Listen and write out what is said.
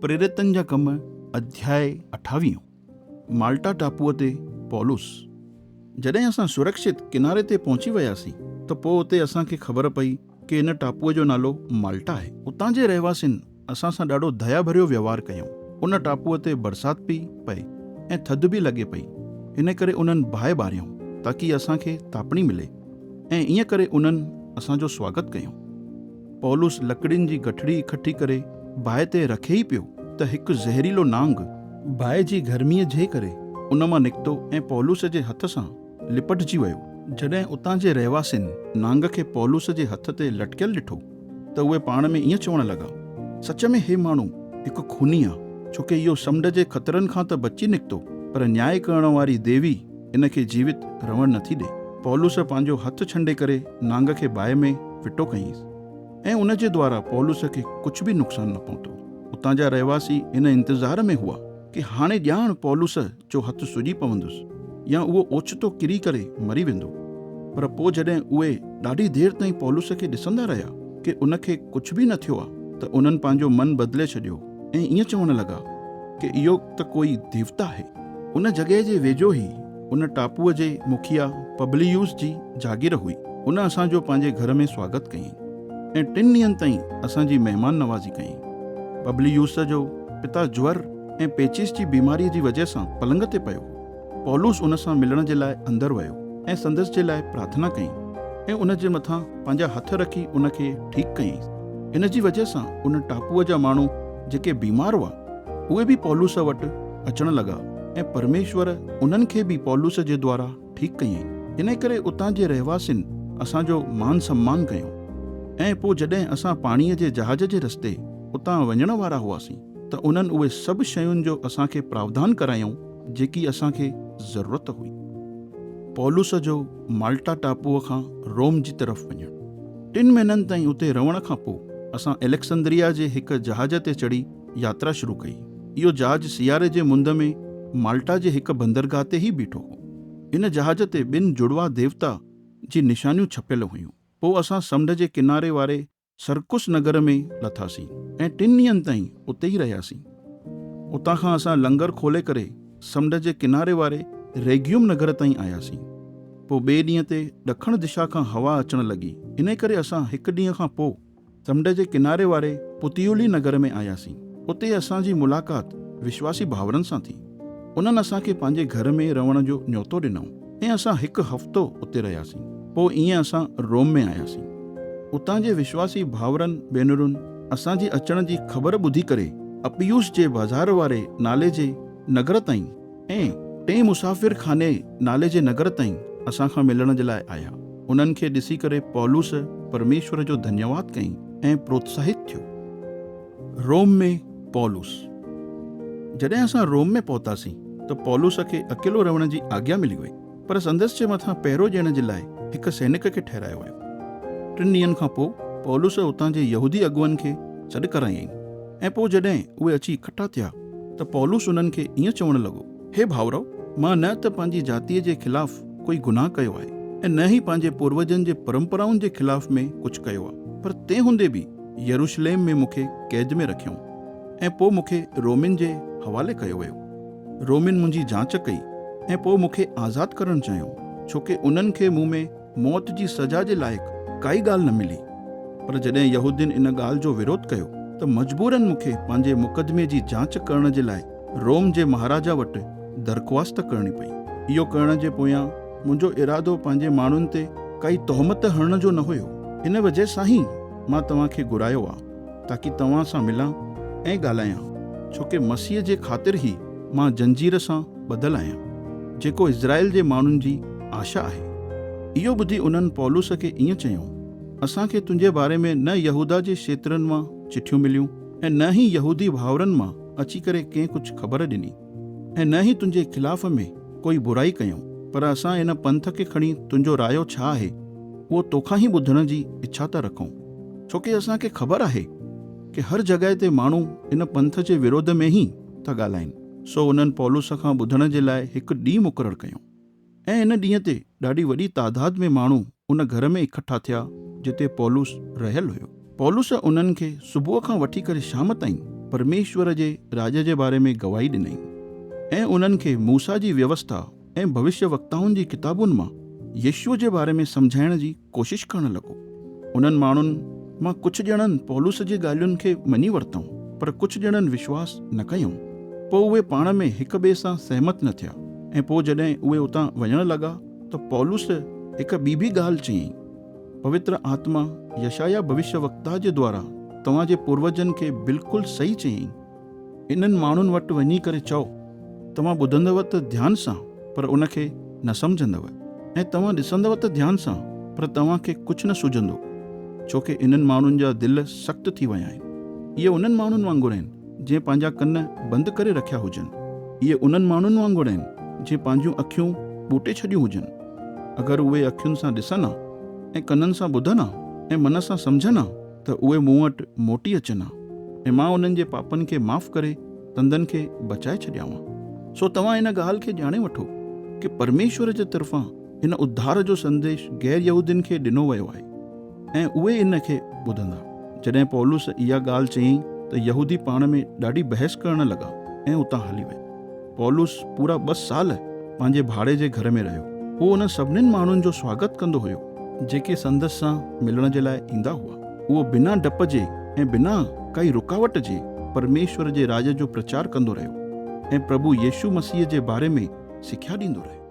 प्रेरितन जा कम अध्याय 28। माल्टा टापूअ ते पौलुस। जॾहिं असां सुरक्षित किनारे ते पहुची वियासीं त पोइ उते असांखे ख़बर पई कि इन टापूअ जो नालो माल्टा आहे। उतां जे रहवासियुनि असां सां ॾाढो दया भरियो व्यवहार कयूं। उन टापूअ ते बरसाति पई पए ऐं थधि बि लॻे पई, इन करे उन्हनि बाहि ॿारियऊं ताकी असांखे तापणी मिले ऐं ईअं करे उन्हनि असांजो स्वागत कयूं। पौलुस लकड़ियुनि जी गठड़ी इकट्ठी करे बाहि ते रखे ई पियो त हिकु ज़हरीलो नांग बाहि जी गर्मीअ जे करे उन मां निकितो ऐं पौलुस जे हथ सां लिपटजी वियो। जॾहिं उतां जे रहवासियुनि नांग खे पौलुस जे हथ ते लटकियल ॾिठो त उहे पाण में ईअं चवण लॻा, सच में हे माण्हू हिकु खूनी आहे, छोकी इहो समुंड जे ख़तरनि खां त बची निकितो, पर न्याय करण वारी देवी इन खे जीवित रहण नथी ॾे। पौलुस पंहिंजो हथु छंडे करे नांग खे बाहि में फिटो कयईंसि ऐं उन जे द्वारा पौलुस खे कुझु बि नुक़सानु न पहुतो। उतां जा रहवासी इन इंतज़ार में हुआ कि हाणे ॼाण पौलुस जो हथु सुॼी पवंदुसि या उहो ओचितो किरी करे मरी वेंदो। पर पोइ जॾहिं उहे ॾाढी देरि ताईं पौलुस खे ॾिसंदा रहिया कि उन खे कुझु बि न थियो आहे त उन्हनि पंहिंजो मन बदिले छॾियो ऐं ईअं चवण लॻा कि इहो त कोई देवता आहे। उन जॻह जे वेझो ई उन टापूअ जे मुखिया पबलियूस जी जागीर हुई। उन असांजो पंहिंजे घर में स्वागत कयईं ऐं 3 ॾींहंनि ताईं असांजी महिमान नवाज़ी कयईं। पबलियूस जो पिता ज्वर ऐं पेचिस जी बीमारीअ जी वजह सां पलंग ते पियो। पौलुस उन सां मिलण जे लाइ अंदरि वियो ऐं संदसि जे लाइ प्रार्थना कयईं ऐं उन जे मथां पंहिंजा हथ रखी उन खे ठीकु कयईं। इन जी वजह सां उन टापूअ जा माण्हू जेके बीमार हुआ उहे बि पौलुस वटि अचण लॻा ऐं परमेश्वर उन्हनि खे बि पौलुस जे द्वारा ठीकु कयईं। इन करे उतां जे रहवासियुनि असांजो मान सम्मान कयो ऐं पोइ जॾहिं असां पाणीअ जे जहाज जे रस्ते उतां वञण वारा हुआसीं त उन्हनि उहे सभु शयुनि जो असांखे प्रावधान करायऊं जेकी असांखे ज़रूरत हुई। पौलुस जो माल्टा टापूअ खां रोम जी तरफ़ वञणु। 3 महीननि ताईं उते रहण खां पोइ असां एलेक्सेंड्रिया जे हिकु जहाज ते चढ़ी यात्रा शुरू कई। इहो जहाज सियारे जे मुंद में माल्टा जे हिकु बंदरगाह ते ई बीठो हो। इन जहाज ते 2 जुड़वा देवता जी निशानियूं छपियल हुयूं। पोइ असां समुंड जे किनारे वारे सरकुस नगर में लथासीं ऐं 3 ॾींहंनि ताईं उते ई रहियासीं। उतां खां असां लंगर खोले करे समुंड जे किनारे वारे रेगियुम नगर ताईं आयासीं। पोइ ॿिए ॾींहं ते ॾखण दिशा खां हवा अचणु लॻी। इन करे असां 1 ॾींहं खां पोइ समुंड जे किनारे वारे पुतियोली नगर में आयासीं। उते असांजी मुलाक़ात विश्वासी भाउरनि सां थी। उन्हनि असांखे पंहिंजे घर में रहण जो न्योतो ॾिनऊं ऐं असां 1 हफ़्तो उते रहियासीं। पोइ ईअं असां रोम में आयासीं। उतां जे विश्वासी भाउरनि भेनरुनि असांजे अचण जी ख़बर ॿुधी करे अपियुस जे बाज़ार वारे नाले जे नगर ताईं ऐं 3 मुसाफ़िर खाने नाले जे नगर ताईं असां खां मिलण जे लाइ आया। उन्हनि खे ॾिसी करे पौलुस परमेश्वर जो धन्यवाद कयईं ऐं प्रोत्साहित थियो। रोम में पौलुस। जॾहिं असां रोम में पहुतासीं त पौलुस खे अकेलो रहण जी आज्ञा मिली वई, पर संदसि जे मथां पहिरो ॾियण जे लाइ हिकु सैनिक खे ठहिरायो वियो। 3 ॾींहंनि खां पोइ पौलुस उतां जे यहूदी अॻुवनि खे सॾु करायईं ऐं पोइ जॾहिं उहे अची इकट्ठा थिया त पौलुस उन्हनि खे ईअं चवणु लॻो, हे भाउरो, मां न त पंहिंजी जातीअ जे ख़िलाफ़ कोई गुनाह कयो आहे ऐं न ई पंहिंजे पूर्वजनि जे परंपराउनि जे ख़िलाफ़ में कुझु कयो आहे, पर तंहिं हूंदे बि यरूशलेम में मूंखे कैद में रखियऊं ऐं पोइ मूंखे रोमिन जे हवाले कयो वियो। रोमिन मुंहिंजी जांच कई ऐं पोइ मूंखे आज़ादु करणु चाहियो, छोकी उन्हनि खे मूं में मौत जी सज़ा जे लाइक़ु काई ॻाल्हि न मिली। पर जॾहिं यहूदियुनि इन ॻाल्हि जो विरोध कयो त मजबूरन मूंखे पंहिंजे मुक़दमे जी जांच करण जे लाइ रोम जे महाराजा वटि दरख़्वास्त करणी पई। इहो करण जे पोयां मुंहिंजो इरादो पंहिंजे माण्हुनि ते काई तोहमत हणण जो न हुयो। इन वजह सां ई मां तव्हांखे घुरायो आहे ताकी तव्हां सां मिलां ऐं ॻाल्हायां, छोकी मसीह जे ख़ातिर ई मां जंजीर सां ॿधल आहियां, जेको इज़राइल जे माण्हुनि जी आशा आहे। इहो ॿुधी उन्हनि पौलुस खे ईअं चयो, असांखे तुंहिंजे बारे में न यहूदा जे क्षेत्रनि मां चिठियूं मिलियूं ऐं न ई यहूदी भाउरनि मां अची करे कंहिं कुझु ख़बर ॾिनी ऐं न ई तुंहिंजे ख़िलाफ़ में कोई बुराई कयूं, पर असां इन पंथ खे खणी तुंहिंजो रायो छा आहे उहो तोखां ई ॿुधण जी इच्छा था रखूं, छोकी असांखे ख़बर आहे कि हर जॻह ते माण्हू इन पंथ जे विरोध में ई था ॻाल्हाइनि। सो उन्हनि पौलुस खां ॿुधण जे लाइ 1 ॾींहुं मुक़ररु कयूं ऐं इन ॾींहं ते ॾाढी वॾी तादाद में माण्हू उन घर में इकट्ठा थिया जिते पौलुस रहियल हुयो। पौलुस उन्हनि खे सुबुह खां वठी करे शाम ताईं परमेश्वर जे राज जे बारे में गवाही ॾिनई ऐं उन्हनि खे मूसा जी व्यवस्था ऐं भविष्य वक्ताउनि जी किताबुनि मां यीशुअ जे बारे में सम्झाइण जी कोशिश करणु लॻो। उन्हनि माण्हुनि मां कुझु ॼणनि पौलुस जी ॻाल्हियुनि खे मञी वरितऊं, पर कुझु ॼणनि विश्वास न कयूं। पोइ उहे पाण में हिक ॿिए सां सहमत न थिया ऐं पोइ जॾहिं उहे उतां वञणु लॻा त पौलुस हिकु ॿी बि ॻाल्हि चयईं। पवित्र आत्मा यशाया भविष्य वक्ता जे द्वारा तव्हांजे पूर्वजनि खे बिल्कुलु सही चयईं। इन्हनि माण्हुनि वटि वञी करे चओ, तव्हां ॿुधंदव त ध्यान सां पर उनखे न सम्झंदव, ऐं तव्हां ॾिसंदव त ध्यान सां पर तव्हांखे कुझु न सुझंदो, छोकी इन्हनि माण्हुनि जा दिलि सख़्तु थी विया आहिनि। इहे उन्हनि माण्हुनि वांगुरु आहिनि जीअं पंहिंजा कन बंदि करे रखिया हुजनि। इहे उन्हनि माण्हुनि वांगुरु आहिनि जीअं पंहिंजूं अखियूं ॿूटे छॾियूं हुजनि। अगरि उहे अखियुनि सां ॾिसनि हा ऐं कननि सां ॿुधनि हा ऐं मन सां सम्झनि हा त उहे मूं वटि मोटी अचनि हा ऐं मां उन्हनि जे पापनि खे माफ़ु करे तंदनि खे बचाए छॾियांव। सो तव्हां इन ॻाल्हि खे ॼाणे वठो कि परमेश्वर जे तरफ़ां इन उद्धार जो संदेश गैर यहूदियुनि खे ॾिनो वियो आहे ऐं उहे इन खे ॿुधंदा। जॾहिं पौलुस इहा ॻाल्हि चयईं त यहूदी पाण में ॾाढी बहस करणु लॻा ऐं उतां हली विया। पौलुस पूरा 2 साल पंहिंजे भाड़े जे घर में रहियो। उहो उन सभिनीनि माण्हुनि जो स्वागत कंदो हुयो जेके संदसि सां मिलण जे लाइ ईंदा हुआ। उहो बिना डप जे ऐं बिना काई रुकावट जे परमेश्वर जे राज जो प्रचार कंदो रहियो ऐं प्रभु यीशु मसीह जे बारे में सिख्या ॾींदो रहियो।